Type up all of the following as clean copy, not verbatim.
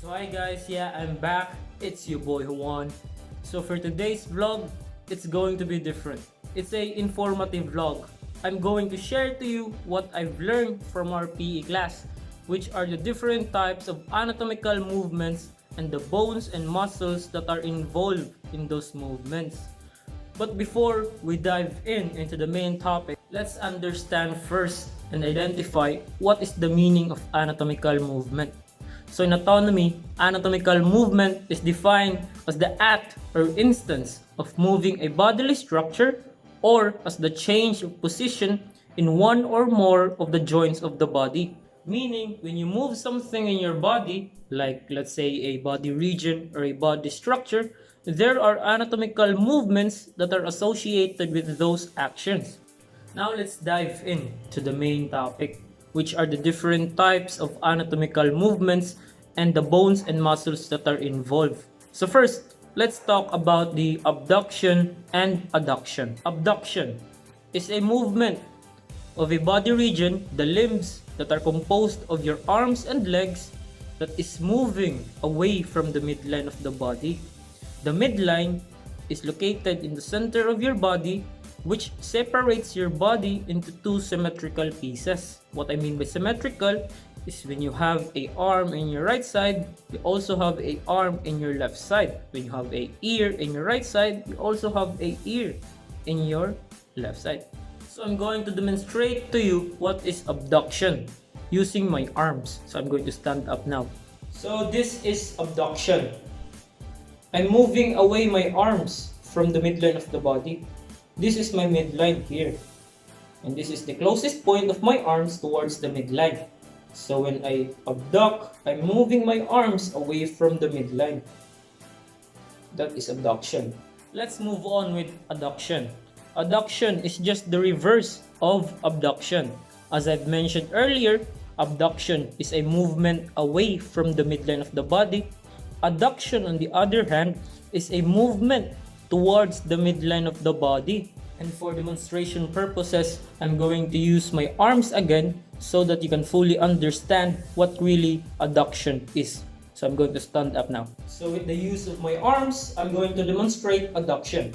So hi guys, yeah, I'm back. It's your boy Juan. So for today's vlog, it's going to be different. It's a informative vlog. I'm going to share to you what I've learned from our PE class, which are the different types of anatomical movements and the bones and muscles that are involved in those movements. But before we dive into the main topic, let's understand first and identify what is the meaning of anatomical movement. So in anatomy, anatomical movement is defined as the act or instance of moving a bodily structure or as the change of position in one or more of the joints of the body. Meaning, when you move something in your body, like let's say a body region or a body structure, there are anatomical movements that are associated with those actions. Now let's dive in to the main topic, which are the different types of anatomical movements and the bones and muscles that are involved. So first, let's talk about the abduction and adduction. Abduction is a movement of a body region, the limbs that are composed of your arms and legs, that is moving away from the midline of the body. The midline is located in the center of your body, which separates your body into two symmetrical pieces. What I mean by symmetrical is when you have a arm in your right side, you also have a arm in your left side. When you have a ear in your right side, you also have a ear in your left side. So I'm going to demonstrate to you what is abduction using my arms. So I'm going to stand up now. So this is abduction. I'm moving away my arms from the midline of the body. This is my midline here. And this is the closest point of my arms towards the midline. So when I abduct, I'm moving my arms away from the midline. That is abduction. Let's move on with adduction. Adduction is just the reverse of abduction. As I've mentioned earlier, abduction is a movement away from the midline of the body. Adduction, on the other hand, is a movement towards the midline of the body. And for demonstration purposes, I'm going to use my arms again so that you can fully understand what really adduction is. So I'm going to stand up now. So with the use of my arms, I'm going to demonstrate adduction.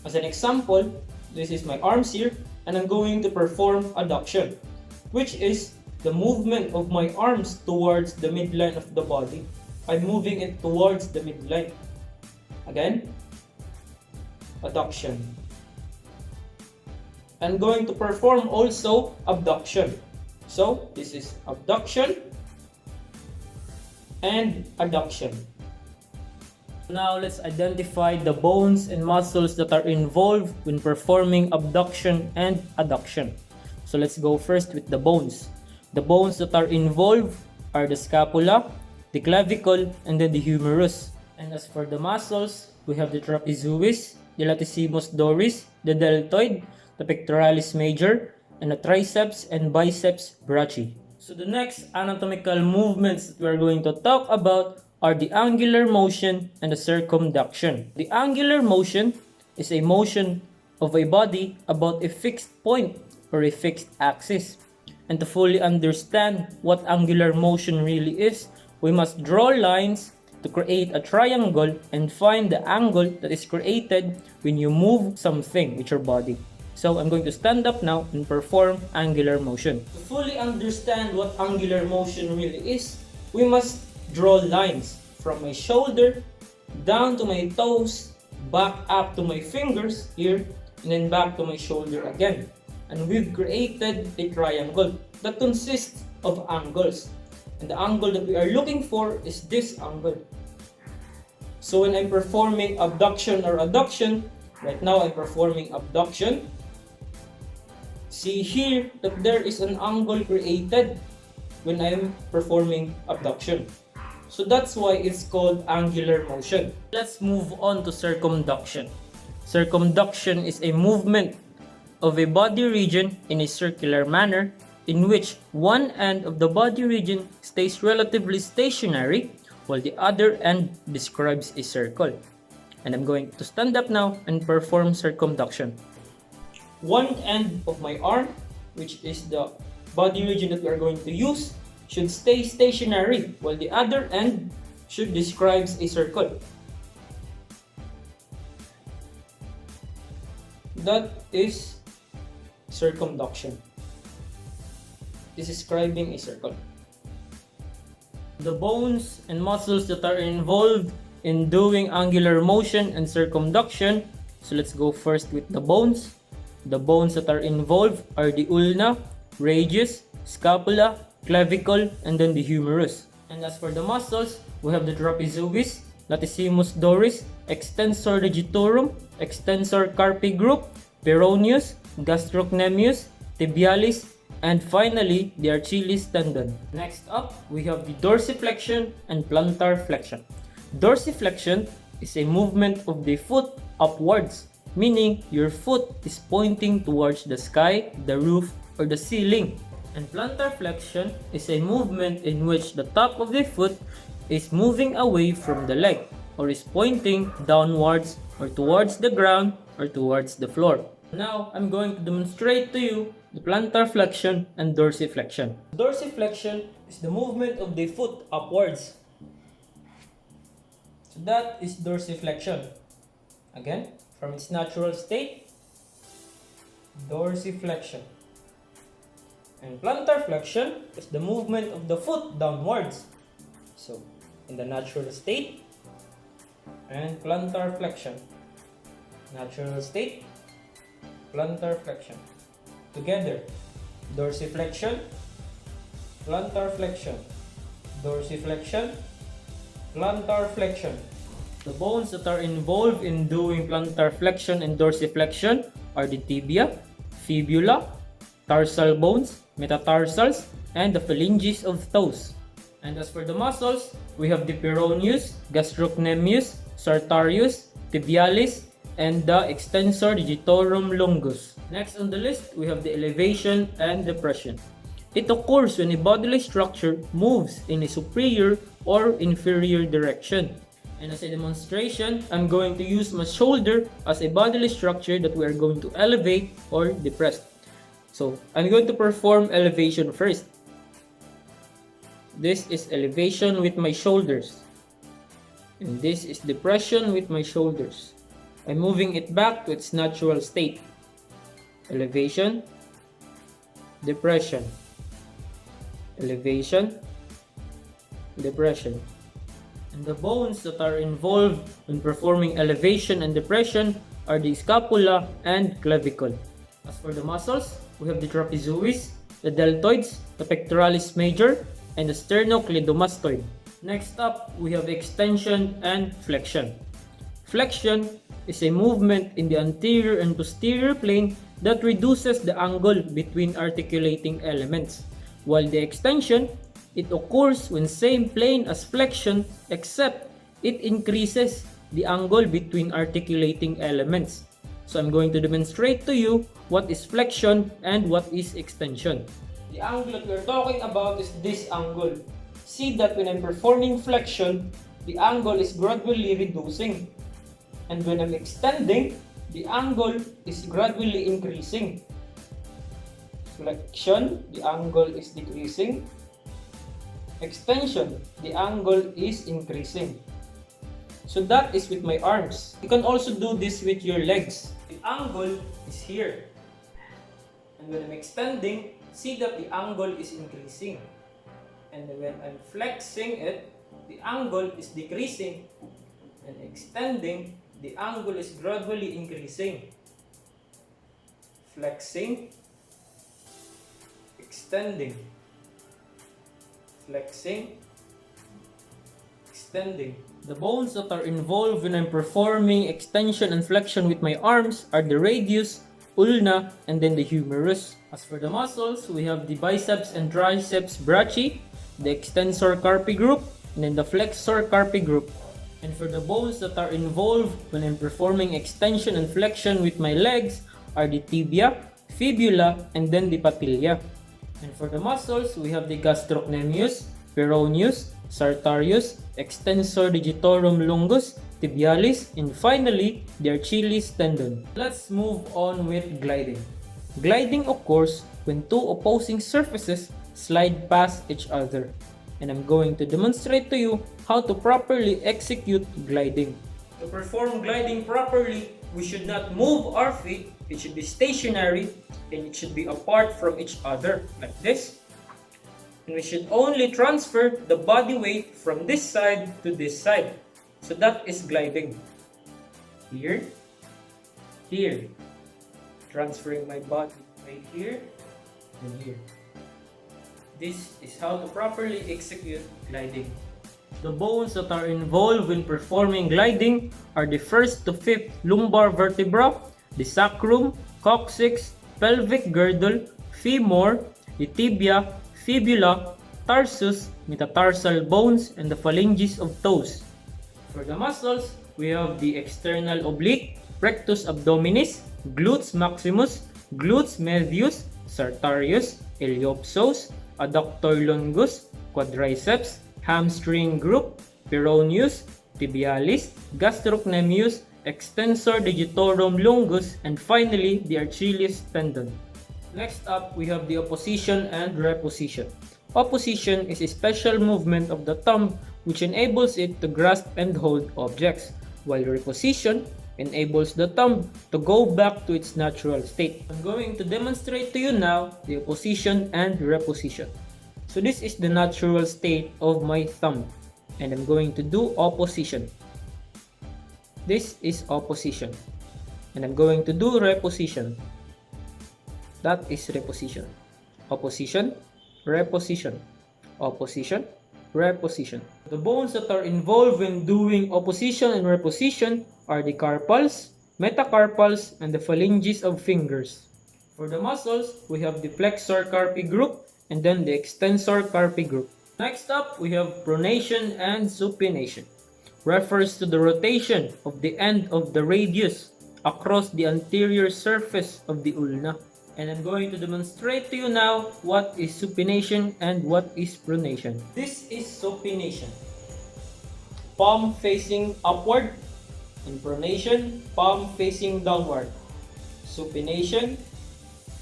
As an example, this is my arms here, and I'm going to perform adduction, which is the movement of my arms towards the midline of the body. I'm moving it towards the midline. Again, adduction. I'm going to perform also abduction. So this is abduction and adduction. Now let's identify the bones and muscles that are involved when performing abduction and adduction. So let's go first with the bones. The bones that are involved are the scapula, the clavicle, and then the humerus. And as for the muscles, we have the trapezius, the latissimus dorsi, the deltoid, the pectoralis major, and the triceps and biceps brachii. So the next anatomical movements that we're going to talk about are the angular motion and the circumduction. The angular motion is a motion of a body about a fixed point or a fixed axis. And to fully understand what angular motion really is, we must draw lines to create a triangle and find the angle that is created when you move something with your body. So I'm going to stand up now and perform angular motion. To fully understand what angular motion really is, we must draw lines from my shoulder down to my toes, back up to my fingers here, and then back to my shoulder again. And we've created a triangle that consists of angles. And the angle that we are looking for is this angle. So when I'm performing abduction or adduction, right now I'm performing abduction. See here that there is an angle created when I'm performing abduction. So that's why it's called angular motion. Let's move on to circumduction. Circumduction is a movement of a body region in a circular manner in which one end of the body region stays relatively stationary while the other end describes a circle. And I'm going to stand up now and perform circumduction. One end of my arm, which is the body region that we are going to use, should stay stationary while the other end should describe a circle. That is circumduction. This is describing a circle. The bones and muscles that are involved in doing angular motion and circumduction. So let's go first with the bones. The bones that are involved are the ulna, radius, scapula, clavicle, and then the humerus. And as for the muscles, we have the trapezoid, latissimus dorsi, extensor digitorum, extensor carpi group, peroneus, gastrocnemius, tibialis, and finally the Achilles tendon. Next up, we have the dorsiflexion and plantar flexion. Dorsiflexion is a movement of the foot upwards, meaning your foot is pointing towards the sky, the roof, or the ceiling. And plantar flexion is a movement in which the top of the foot is moving away from the leg, or is pointing downwards or towards the ground or towards the floor. Now, I'm going to demonstrate to you the plantar flexion and dorsiflexion. Dorsiflexion is the movement of the foot upwards. So that is dorsiflexion. Again, from its natural state, dorsiflexion. And plantar flexion is the movement of the foot downwards. So, in the natural state, and plantar flexion. Natural state, plantar flexion. Together, dorsiflexion, plantar flexion, dorsiflexion, plantar flexion. The bones that are involved in doing plantar flexion and dorsiflexion are the tibia, fibula, tarsal bones, metatarsals, and the phalanges of toes. And as for the muscles, we have the peroneus, gastrocnemius, sartorius, tibialis, and the extensor digitorum longus. Next on the list, we have the elevation and depression. It occurs when a bodily structure moves in a superior or inferior direction. And as a demonstration, I'm going to use my shoulder as a bodily structure that we are going to elevate or depress. So, I'm going to perform elevation first. This is elevation with my shoulders. And this is depression with my shoulders. I'm moving it back to its natural state. Elevation, depression, elevation, depression. And the bones that are involved in performing elevation and depression are the scapula and clavicle. As for the muscles, we have the trapezoid, the deltoids, the pectoralis major, and the sternocleidomastoid. Next up, we have extension and flexion. Flexion is a movement in the anterior and posterior plane that reduces the angle between articulating elements, while the extension, it occurs when same plane as flexion except it increases the angle between articulating elements. So I'm going to demonstrate to you what is flexion and what is extension. The angle that we're talking about is this angle. See that when I'm performing flexion, the angle is gradually reducing. And when I'm extending, the angle is gradually increasing. Flexion, the angle is decreasing. Extension, the angle is increasing. So that is with my arms. You can also do this with your legs. The angle is here. And when I'm extending, see that the angle is increasing. And when I'm flexing it, the angle is decreasing. And extending, the angle is gradually increasing. Flexing, extending, flexing, extending. The bones that are involved when I'm performing extension and flexion with my arms are the radius, ulna, and then the humerus. As for the muscles, we have the biceps and triceps brachii, the extensor carpi group, and then the flexor carpi group. And for the bones that are involved when I'm performing extension and flexion with my legs are the tibia, fibula, and then the patella. And for the muscles, we have the gastrocnemius, peroneus, sartorius, extensor digitorum longus, tibialis, and finally, the Achilles tendon. Let's move on with gliding. Gliding occurs when two opposing surfaces slide past each other. and I'm going to demonstrate to you how to properly execute gliding. To perform gliding properly, we should not move our feet, it should be stationary, and it should be apart from each other, like this. And we should only transfer the body weight from this side to this side. So that is gliding. Here, here. Transferring my body right here and here. This is how to properly execute gliding. The bones that are involved in performing gliding are the first to fifth lumbar vertebra, the sacrum, coccyx, pelvic girdle, femur, the tibia, fibula, tarsus, metatarsal bones, and the phalanges of toes. For the muscles, we have the external oblique, rectus abdominis, glutes maximus, glutes medius, sartorius, iliopsoas, adductor longus, quadriceps, hamstring group, peroneus, tibialis, gastrocnemius, extensor digitorum longus, and finally the Achilles tendon. Next up, we have the opposition and reposition. Opposition is a special movement of the thumb which enables it to grasp and hold objects, while reposition enables the thumb to go back to its natural state. I'm going to demonstrate to you now the opposition and reposition. So this is the natural state of my thumb, and I'm going to do opposition. This is opposition, and I'm going to do reposition. That is reposition. Opposition, reposition, opposition, reposition. The bones that are involved in doing opposition and reposition are the carpals, metacarpals, and the phalanges of fingers. For the muscles, we have the flexor carpi group and then the extensor carpi group. Next up, we have pronation and supination. Refers to the rotation of the end of the radius across the anterior surface of the ulna. And I'm going to demonstrate to you now what is supination and what is pronation. This is supination. Palm facing upward, and pronation, palm facing downward. Supination,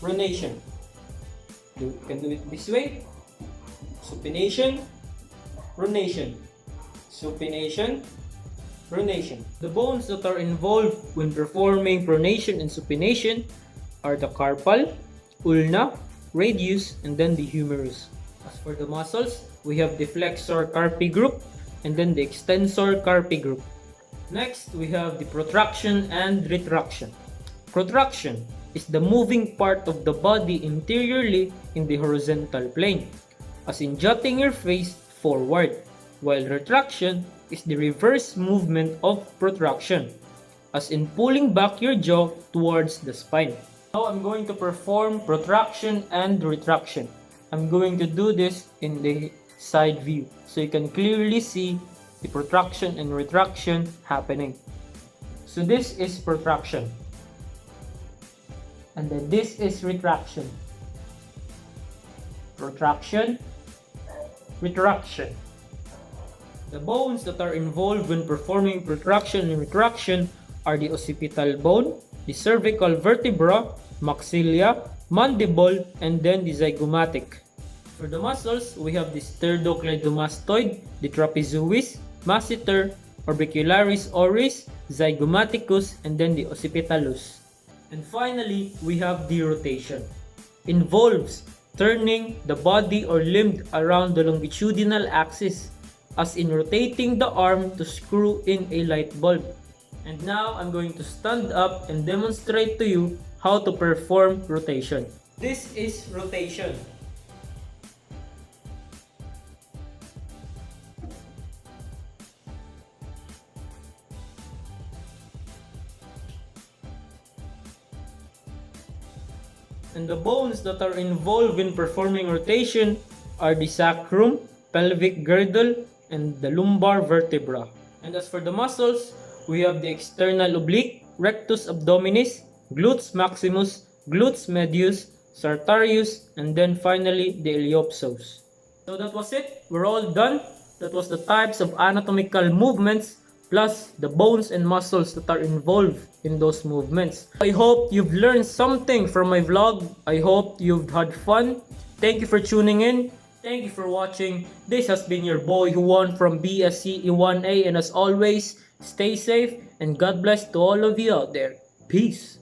pronation. You can do it this way. Supination, pronation. Supination, pronation. The bones that are involved when performing pronation and supination are the carpal, ulna, radius, and then the humerus. As for the muscles, we have the flexor carpi group and then the extensor carpi group. Next, we have the protraction and retraction. Protraction is the moving part of the body interiorly in the horizontal plane, as in jutting your face forward, while retraction is the reverse movement of protraction, as in pulling back your jaw towards the spine. Now I'm going to perform protraction and retraction. I'm going to do this in the side view so you can clearly see the protraction and retraction happening. So this is protraction. And then this is retraction. Protraction, retraction. The bones that are involved when performing protraction and retraction are the occipital bone, the cervical vertebra, maxilla, mandible, and then the zygomatic. For the muscles, we have the sternocleidomastoid, the trapezois, masseter, orbicularis oris, zygomaticus, and then the occipitalus. And finally, we have the rotation. Involves turning the body or limb around the longitudinal axis, as in rotating the arm to screw in a light bulb. And now I'm going to stand up and demonstrate to you how to perform rotation. This is rotation. And the bones that are involved in performing rotation are the sacrum, pelvic girdle, and the lumbar vertebra. And as for the muscles, we have the external oblique, rectus abdominis, glutes maximus, glutes medius, sartorius, and then finally the iliopsoas. So that was it. We're all done. That was the types of anatomical movements plus the bones and muscles that are involved in those movements. I hope you've learned something from my vlog. I hope you've had fun. Thank you for tuning in. Thank you for watching. This has been your boy who won from BSC E1A, and as always, stay safe and God bless to all of you out there. Peace.